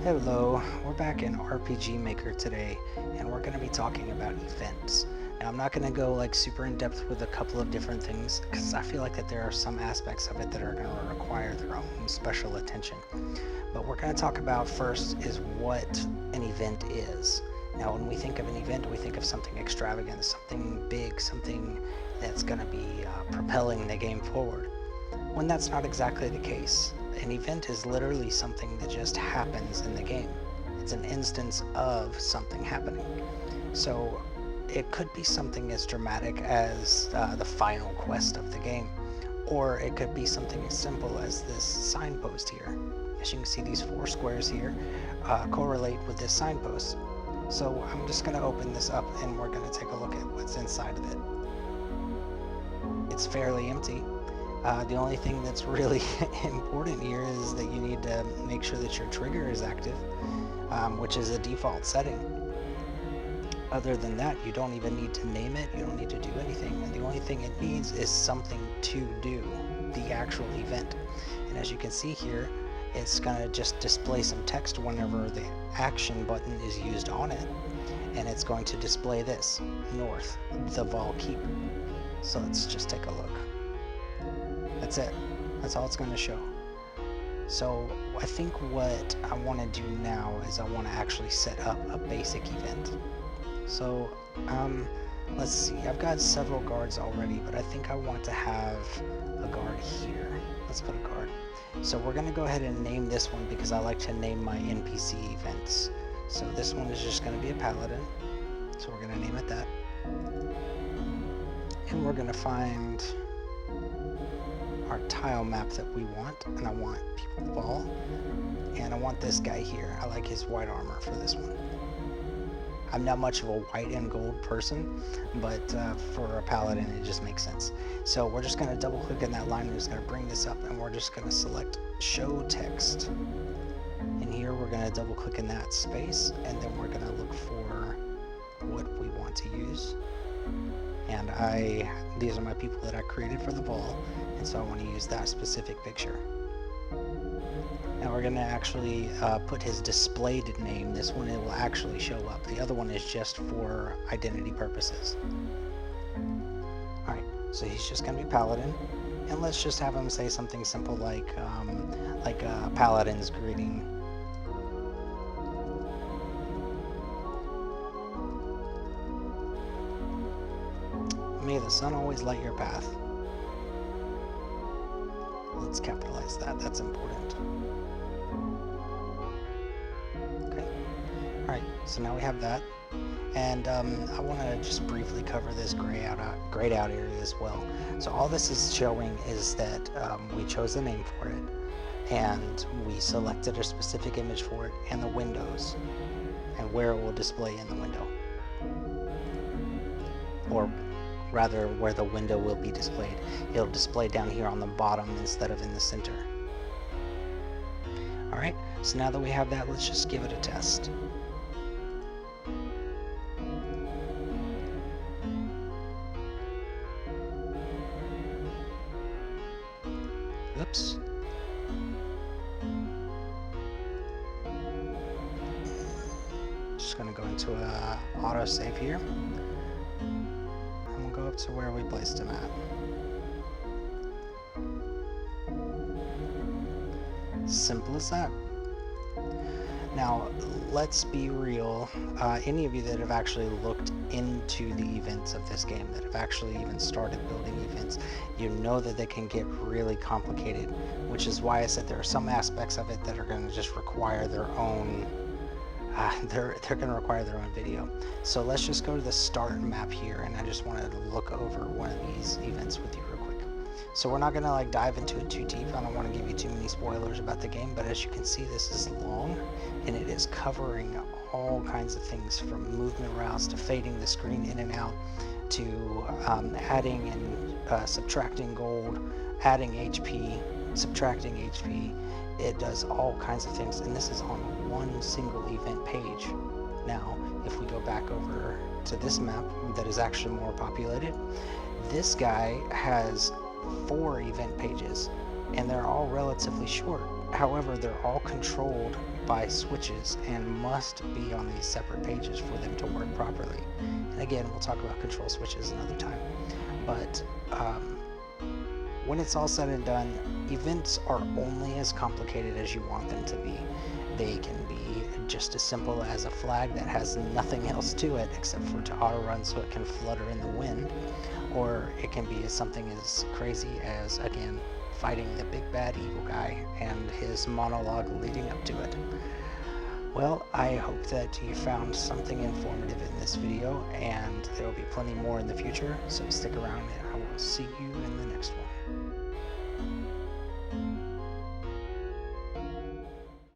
Hello, we're back in RPG Maker today, and we're going to be talking about events. Now, I'm not going to go like super in depth with a couple of different things because I feel like that there are some aspects of it that are going to require their own special attention. But we're going to talk about first is what an event is. Now, when we think of an event, we think of something extravagant, something big, something that's going to be propelling the game forward. When that's not exactly the case. An event is literally something that just happens in the game. It's an instance of something happening. So it could be something as dramatic as the final quest of the game, or it could be something as simple as this signpost here. As you can see, these four squares here correlate with this signpost. So I'm just going to open this up and we're going to take a look at what's inside of it. It's fairly empty. The only thing that's really important here is that you need to make sure that your trigger is active, which is a default setting. Other than that, you don't even need to name it, you don't need to do anything, and the only thing it needs is something to do, the actual event. And as you can see here, it's going to just display some text whenever the action button is used on it, and it's going to display this, North, the Vol Keep. So let's just take a look. That's it. That's all it's going to show. So I think what I want to do now is I want to actually set up a basic event. So let's see. I've got several guards already, but I think I want to have a guard here. Let's put a guard. So we're going to go ahead and name this one because I like to name my NPC events. So this one is just going to be a paladin. So we're going to name it that. And we're going to find our tile map that we want, and I want People Ball, and I want this guy here. I like his white armor for this one. I'm not much of a white and gold person, but for a paladin it just makes sense. So we're just going to double click in that line, we're just going to bring this up, and we're just going to select show text. And here we're going to double click in that space, and then we're going to look for what we want to use. And these are my people that I created for the ball, and so I want to use that specific picture. Now we're going to actually put his displayed name. This one, it will actually show up. The other one is just for identity purposes. Alright, so he's just going to be Paladin, and let's just have him say something simple like Paladin's greeting. May the sun always light your path. Let's capitalize that. That's important. Okay. Alright, so now we have that. And I want to just briefly cover this grayed out area as well. So all this is showing is that we chose a name for it, and we selected a specific image for it, and the windows, and where it will display in the window. Or rather, where the window will be displayed. It'll display down here on the bottom instead of in the center. Alright, so now that we have that, let's just give it a test. Oops. Just going to go into a autosave here. Go up to where we placed him at. Simple as that. Now, let's be real. Any of you that have actually looked into the events of this game, that have actually even started building events, you know that they can get really complicated, which is why I said there are some aspects of it that are going to just require their own they're going to require their own video. So let's just go to the start map here, and I just wanted to look over one of these events with you real quick. So we're not going to dive into it too deep. I don't want to give you too many spoilers about the game, but as you can see, this is long, and it is covering all kinds of things, from movement routes to fading the screen in and out, to adding and subtracting gold, adding HP, subtracting HP. It does all kinds of things, and this is on one single event page. Now, if we go back over to this map that is actually more populated, this guy has 4 event pages, and they're all relatively short. However, they're all controlled by switches and must be on these separate pages for them to work properly. And again, we'll talk about control switches another time. But when it's all said and done, events are only as complicated as you want them to be. They can be just as simple as a flag that has nothing else to it except for to auto run so it can flutter in the wind, or it can be something as crazy as, again, fighting the big bad evil guy and his monologue leading up to it. Well, I hope that you found something informative in this video, and there will be plenty more in the future, so stick around and I will see you in the next one.